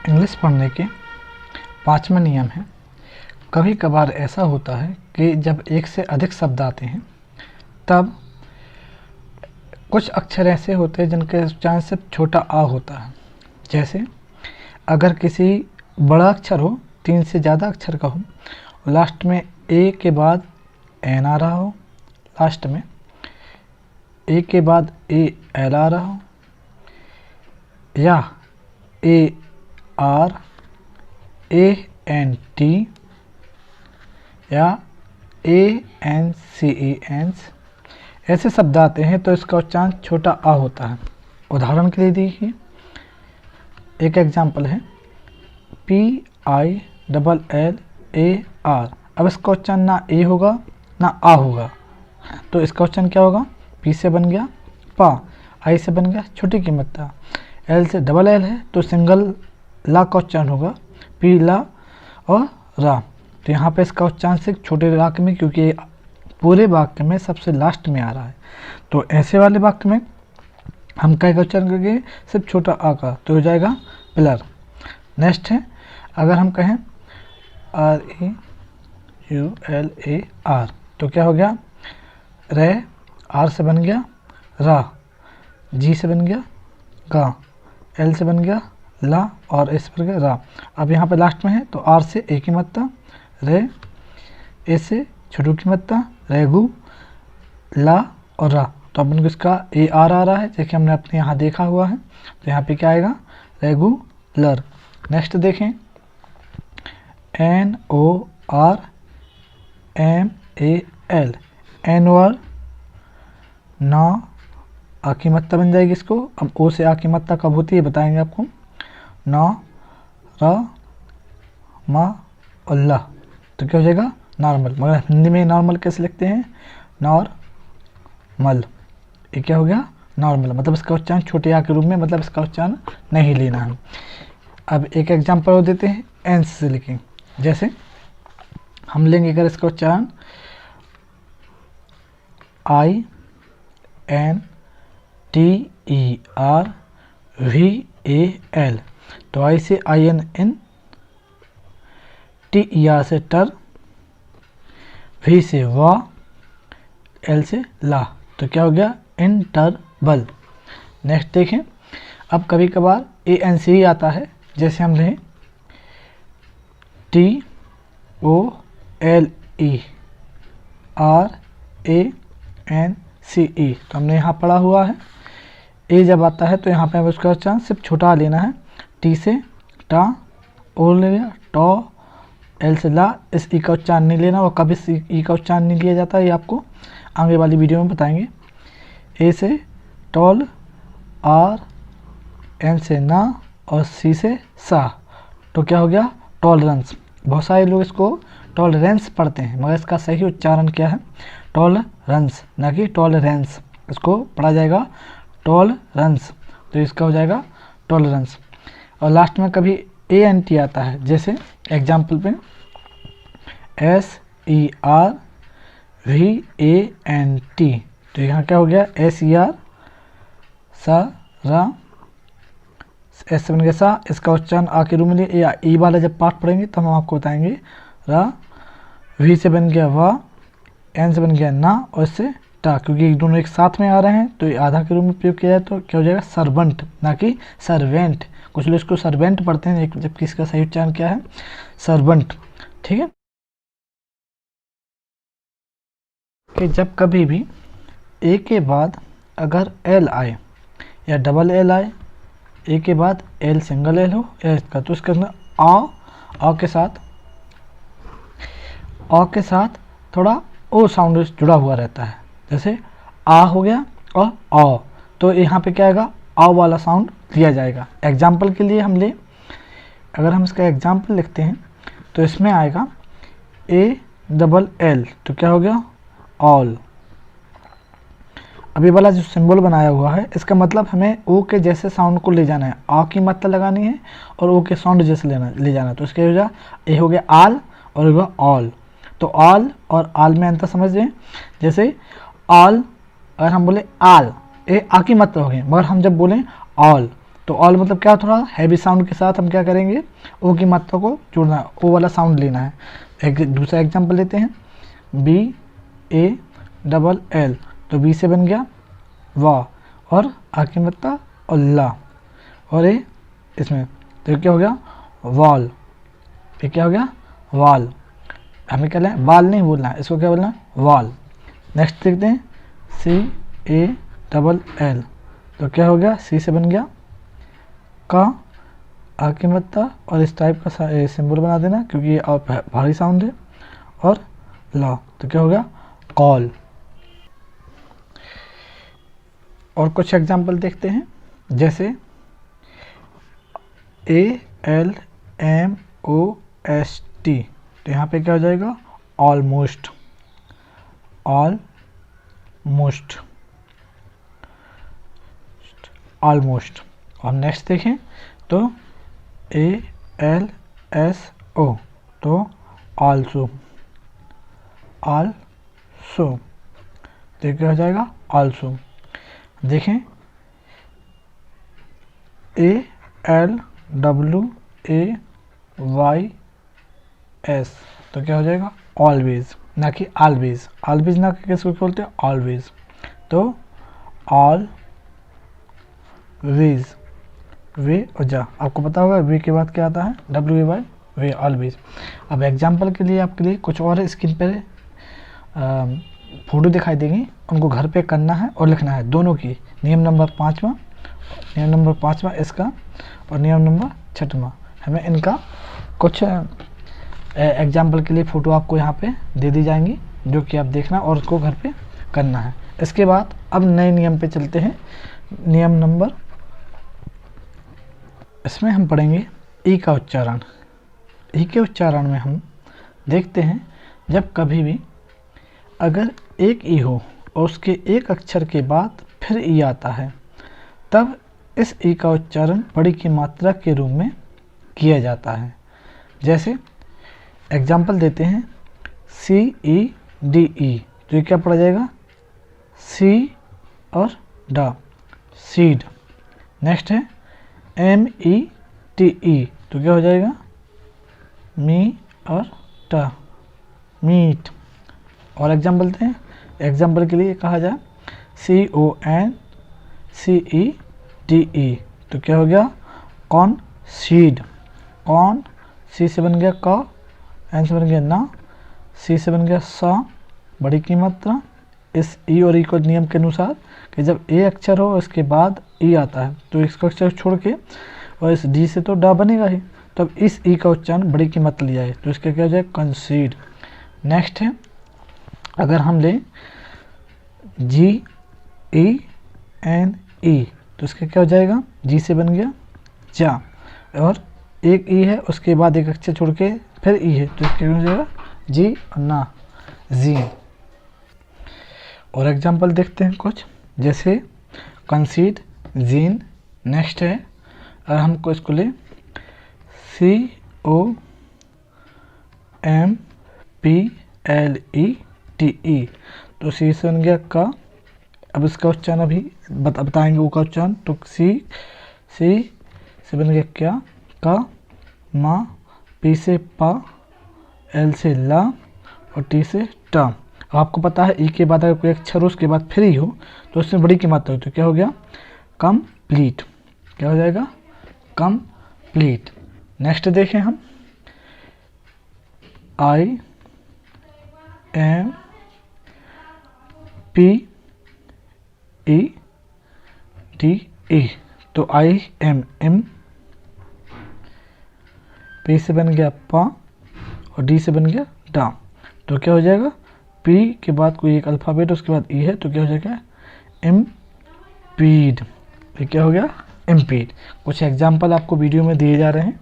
English पढ़ने के 5वें नियम है। कभी कभार ऐसा होता है कि जब एक से अधिक शब्द आते हैं तब कुछ अक्षर ऐसे होते हैं जिनके उच्चारण सिर्फ छोटा आ होता है। जैसे अगर किसी बड़ा अक्षर हो, 3 से ज़्यादा अक्षर का हो, लास्ट में ए के बाद एन आ रहा हो, लास्ट में ए के बाद ए एल आ रहा हो, या A R A N T या A N C E N, ऐसे शब्द आते हैं तो इसका उच्चारण छोटा आ होता है। उदाहरण के लिए देखिए, एक एग्जाम्पल है P I double L A are. अब इसका उच्चारण ना ए होगा ना आ होगा, तो इसका उच्चारण क्या होगा? पी से बन गया पा, आई से बन गया छोटी कीमत ता, एल से डबल एल है तो सिंगल ला का उच्चारण होगा पी ला और रा। तो यहाँ पे इसका उच्चारण सिर्फ छोटे वाक्य में, क्योंकि पूरे वाक्य में सबसे लास्ट में आ रहा है, तो ऐसे वाले वाक्य में हम क्या का उच्चारण करेंगे? सिर्फ छोटा आ का, तो हो जाएगा पिलर। नेक्स्ट है, अगर हम कहें R A U L A R, तो क्या हो गया? रे आर से बन गया रा, जी से बन गया गा, एल से बन गया ला और एस पर गया रा। अब यहाँ पे लास्ट में है तो आर से ए की मत्ता, रे, ए से छोटू की मत्ता, रेगू, ला और रा। तो अपन को इसका ए आर आ रहा है, जैसे हमने अपने यहाँ देखा हुआ है, तो यहाँ पे क्या आएगा? रेगुलर। नेक्स्ट देखें, N O R M A L, annual, ना आ की मत्ता बन जाएगी इसको। अब ओ से आ की मत्ता कब होती है बताएंगे आपको। ना रा मा और ला, तो क्या हो जाएगा? नॉर्मल। मगर हिंदी में नॉर्मल कैसे लिखते हैं? नॉर्मल। ये क्या हो गया? नॉर्मल। मतलब इसका उच्चारण छोटे आ के रूप में, मतलब इसका उच्चारण नहीं लेना है। अब एक एग्जांपल और देते हैं, एन से लिखें। जैसे हम लेंगे अगर इसका उच्चारण I N T E R V A L, तो आई से I N in, T E R से टर, वी से वा, एल से ला, तो क्या हो गया? इंटरवल। नेक्स्ट देखें, अब कभी कभार ए एन सी ही आता है। जैसे हम लें T O L E R A N C E, तो हमने यहाँ पढ़ा हुआ है। ए जब आता है तो यहाँ पे हमें उसका उच्चारण सिर्फ छोटा लेना है। टी से टा, ओ ले लिया टॉ, एल से ला, इस ई का उच्चारण नहीं लेना, और कभी इस ई का उच्चारण नहीं लिया जाता, ये आपको आगे वाली वीडियो में बताएंगे। ए से टॉल, आर, एन से ना और सी से सा, तो क्या हो गया? टॉलरेंस। बहुत सारे लोग इसको टॉलरेंस पढ़ते हैं, मगर इसका सही उच्चारण क्या है? टॉलरेंस, ना कि टॉलरेंस। इसको पढ़ा जाएगा टॉलरेंस, तो इसका हो जाएगा टॉलरेंस। और लास्ट में कभी ए एन टी आता है, जैसे एग्जाम्पल पे S E R V A N T, तो यहाँ क्या हो गया? एस ई आर सा रा, एस से बन गया सा, इसका उच्चारण आ के रूप में लिए, या ई वाला जब पाठ पढ़ेंगे तब हम आपको बताएंगे। रा, वी से बन गया वा, एन से बन गया ना और इससे टा, क्योंकि दोनों एक साथ में आ रहे हैं तो ये आधा के रूप में प्रयोग किया जाए तो क्या हो जाएगा? सर्वेंट, ना कि सर्वेंट। कुछ लोग इसको सर्वेंट पढ़ते हैं, जबकि इसका सही उच्चारण क्या है? सर्वेंट। ठीक है, कि जब कभी भी ए के बाद अगर एल आए या डबल एल आए, ए के बाद एल सिंगल एल हो या इसका, तो इसके अंदर आ के साथ थोड़ा ओ साउंड जुड़ा हुआ रहता है। जैसे आ हो गया और आ, तो यहाँ पे क्या आएगा? आ वाला साउंड लिया जाएगा। एग्जाम्पल के लिए हम ले, अगर हम इसका एग्जाम्पल लिखते हैं तो इसमें आएगा ए डबल एल, तो क्या हो गया? ऑल। अभी वाला जो सिंबल बनाया हुआ है, इसका मतलब हमें ओ के जैसे साउंड को ले जाना है, आ की मात्रा लगानी है और ओ के साउंड जैसे ले जाना है। तो इसके हो जाए ए हो गया आल और होगा ऑल। तो ऑल और आल में अंतर समझ लें। जैसे ऑल, अगर हम बोले आल, ए आ की मात्रा हो गई, मगर हम जब बोलें ऑल तो ऑल मतलब क्या, थोड़ा हैवी साउंड के साथ हम क्या करेंगे, ओ की मात्रा को जोड़ना है, ओ वाला साउंड लेना है। एक दूसरा एग्जांपल लेते हैं, बी ए डबल एल, तो बी से बन गया वाह, और आ की मात्रा और ला, और ए इसमें, तो क्या हो गया वॉल, ये क्या हो गया वॉल। हमें क्या लें, बाल नहीं बोलना है, इसको क्या बोलना है, वॉल। नेक्स्ट देखते हैं, सी ए डबल एल, तो क्या हो गया, सी से बन गया का, आ की मात्रा और इस टाइप का सिंबल बना देना क्योंकि ये भारी साउंड है, और ला, तो क्या हो गया कॉल। और कुछ एग्जांपल देखते हैं, जैसे A L M O S T, तो यहाँ पे क्या हो जाएगा ऑलमोस्ट, ऑलमोस्ट, ऑलमोस्ट। और नेक्स्ट देखें तो ए एल एस ओ, तो आल्सो, आल्सो, तो क्या हो जाएगा आल्सो। देखें A L W A Y S, तो क्या हो जाएगा ऑलवेज, ना कि ऑलवेज, ऑलवेज ना कि किसको बोलते हैं ऑलवेज, तो ऑल वेज, वे और जा, आपको पता होगा वे के बाद क्या आता है W A Y, way always. अब एग्जांपल के लिए आपके लिए कुछ और स्क्रीन पर फोटो दिखाई देंगी, उनको घर पे करना है और लिखना है दोनों की, नियम नंबर 5वां, नियम नंबर 5वां इसका, और नियम नंबर 6वां। हमें इनका कुछ एग्जाम्पल के लिए फ़ोटो आपको यहाँ पे दे दी जाएंगी, जो कि आप देखना और उसको घर पे करना है। इसके बाद अब नए नियम पे चलते हैं, नियम नंबर, इसमें हम पढ़ेंगे ई का उच्चारण। ई के उच्चारण में हम देखते हैं, जब कभी भी अगर एक ई हो और उसके एक अक्षर के बाद फिर ई आता है, तब इस ई का उच्चारण बड़ी की मात्रा के रूप में किया जाता है। जैसे एग्जाम्पल देते हैं, सी ई डी ई, तो ये क्या पढ़ा जाएगा सी और डा, सीड। नेक्स्ट है एम ई टी ई, तो क्या हो जाएगा मी और टा, मीट। और एग्जाम्पल देते हैं, एग्जाम्पल के लिए कहा जाए सी O N C E D E, तो क्या हो गया कॉर्न सीड, कॉर्न, सी से बन गया का, एन से बन गया ना, सी से बन गया सा, बड़ी की मात्रा। इस ई और ई को नियम के अनुसार कि जब ए अक्षर हो इसके बाद ई आता है, तो इसका अक्षर छोड़ के, और इस डी से तो डा बनेगा ही, तब इस ई का उच्चारण बड़ी की मात्रा लिया है, तो इसका क्या हो जाए कंसीड। नेक्स्ट है, अगर हम लें जी ई एन ई, तो इसका क्या हो जाएगा, जी से बन गया जा, और एक ई है उसके बाद एक अक्षर छोड़ के फिर ई है, तो इसका क्या हो जाएगा जी और ना, जी। और एग्जाम्पल देखते हैं कुछ, जैसे कंसीड, जीन। नेक्स्ट है, अगर हमको इसको ले C O M P L E T E, तो सी से बन गया का, अब इसका उच्चारण अभी बताएंगे वो का उच्चारण, तो सी से बन गया क्या का, मा, पी से पा, एल से ला, और टी से टा। अब आपको पता है ई के बाद अगर कोई अक्षर हो उसके बाद फिर ही हो तो उसमें बड़ी की मात्रा हो, तो क्या हो गया कंप्लीट, क्या हो जाएगा कंप्लीट। नेक्स्ट देखें हम, I am P E D E, तो आई एम एम, पी से बन गया पा और डी से बन गया डा, तो क्या हो जाएगा पी के बाद कोई एक अल्फ़ाबेट उसके बाद ई है, तो क्या हो जाएगा इम्पीड, ये क्या हो गया इम्पीड। कुछ एग्जाम्पल आपको वीडियो में दिए जा रहे हैं,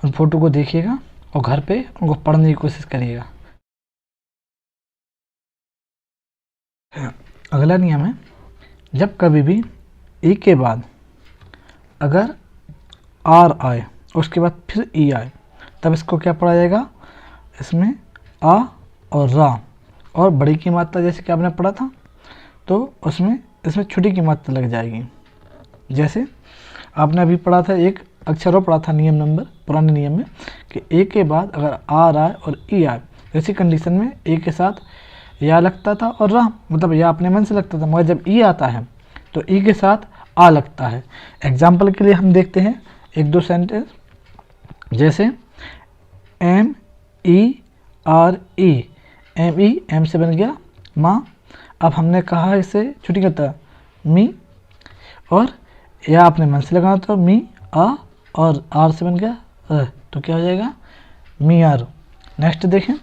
उन फोटो को देखिएगा और घर पे उनको पढ़ने की कोशिश करिएगा। अगला नियम है, जब कभी भी ई के बाद अगर आर आए उसके बाद फिर ई आए, तब इसको क्या पढ़ा जाएगा, इसमें आ और रा और बड़ी की मात्रा जैसे कि आपने पढ़ा था, तो उसमें इसमें छोटी की मात्रा लग जाएगी। जैसे आपने अभी पढ़ा था, एक अक्षरों पढ़ा था नियम नंबर पुराने नियम में कि ए के बाद अगर आर आए और ई आए, ऐसी कंडीशन में ए के साथ या लगता था और रा, मतलब या अपने मन से लगता था, मगर जब ई आता है तो ई के साथ आ लगता है। एग्जाम्पल के लिए हम देखते हैं एक दो सेंटेंस, जैसे M E R E, M E, M से बन गया माँ। अब हमने कहा इसे छुट्टी करता मी, और या अपने मन से लगाना तो मी आ, और आर से बन गया तो क्या हो जाएगा मी आर। नेक्स्ट देखें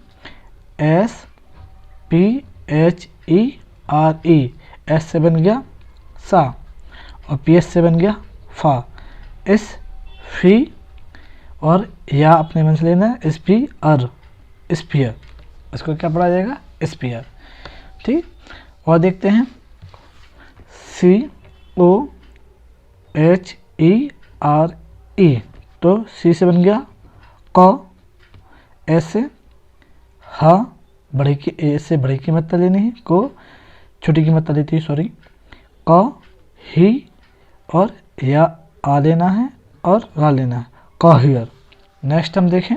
S P H E R ई, एस से बन गया सा और पी एस से बन गया फा, इस फी, और या अपने मन से लेना है स्पीयर, स्पीयर, इसको क्या पढ़ा जाएगा स्पीयर। ठीक, और देखते हैं सी O H E R E, तो सी से बन गया क, एस से हा, बड़ी की ए से बड़ी की मात्रा लेनी है, को छोटी की मात्रा लेती है, सॉरी, क ही, और या आ लेना है और गा लेना है, क हियर। नेक्स्ट हम देखें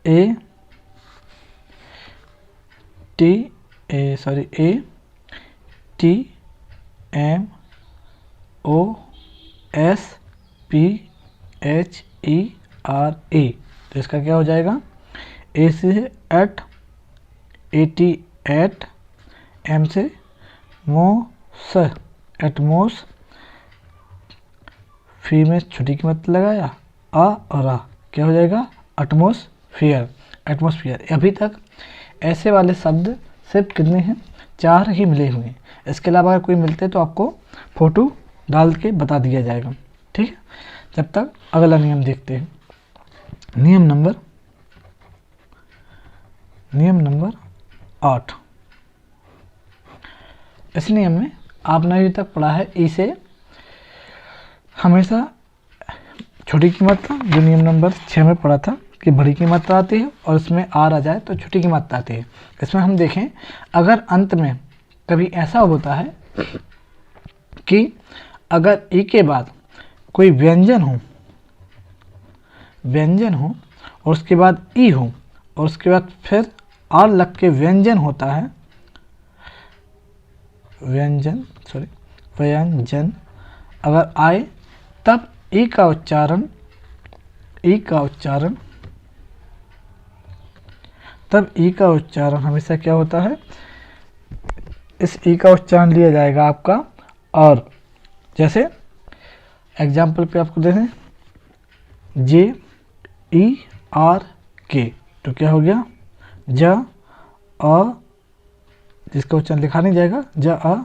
A T M O S P H E R E, तो इसका क्या हो जाएगा ए से एट, एटी एट, एम से मोस, एटमोस, फी में छोटी की मात्रा लगाया आ और आ, क्या हो जाएगा एटमोसफियर, एटमोसफियर। अभी तक ऐसे वाले शब्द सिर्फ कितने हैं 4 ही मिले हुए हैं, इसके अलावा अगर कोई मिलते तो आपको फोटो डाल के बता दिया जाएगा। ठीक है, जब तक अगला नियम देखते हैं, नियम नंबर 8। इस नियम में आपने अभी तक पढ़ा है ई से हमेशा छोटी की मात्रा, जो नियम नंबर 6 में पढ़ा था कि बड़ी की मात्रा आती है और इसमें आर आ जाए तो छोटी की मात्रा आती है। इसमें हम देखें अगर अंत में कभी ऐसा होता है कि अगर ई के बाद कोई व्यंजन हो और उसके बाद ई हो और उसके बाद फिर आर लग के व्यंजन होता है, व्यंजन अगर आए, तब ई का उच्चारण हमेशा क्या होता है, इस ई का उच्चारण लिया जाएगा आपका। और जैसे एग्जाम्पल पे आपको देखें जे ई आर के, तो क्या हो गया ज अ, जिसका उच्चारण लिखा नहीं जाएगा ज अ,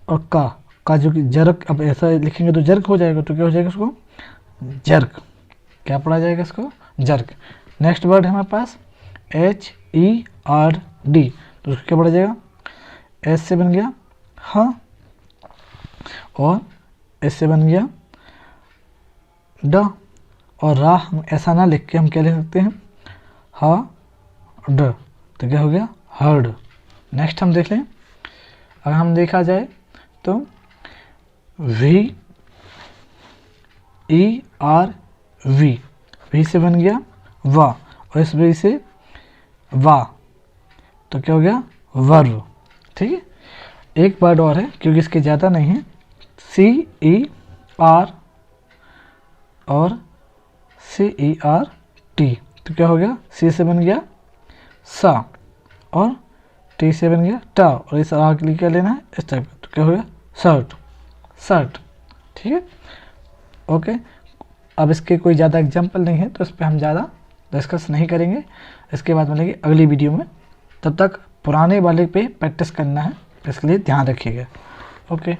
और का जो कि जर्क, अब ऐसा लिखेंगे तो जर्क हो जाएगा, तो क्या हो जाएगा उसको जर्क, क्या पढ़ा जाएगा इसको जर्क। नेक्स्ट वर्ड है हमारे पास एच ई आर डी, तो उसको क्या पढ़ा जाएगा एस से बन गया ह, और एस से बन गया ड, और रा हम ऐसा ना लिख के हम क्या लिख सकते हैं हा ड, तो क्या हो गया हर्ड। नेक्स्ट हम देख लें, अगर हम देखा जाए तो वी ई आर वी से बन गया वा, और इस वी से वा, तो क्या हो गया वर्व। ठीक है, एक वर्ड और है क्योंकि इसके ज़्यादा नहीं है, सी ई आर और सी ई आर टी, तो क्या हो गया सी से बन गया सा और टी से बन गया टा, और इस आ के लिए क्या लेना है इस टाइप का, तो क्या हो गया सर्ट। ठीक है, ओके। अब इसके कोई ज़्यादा एग्जाम्पल नहीं है तो इस पर हम ज़्यादा डिस्कस नहीं करेंगे, इसके बाद मिलेंगे अगली वीडियो में। तब तक पुराने वाले पे प्रैक्टिस करना है, इसके लिए ध्यान रखिएगा। ओके।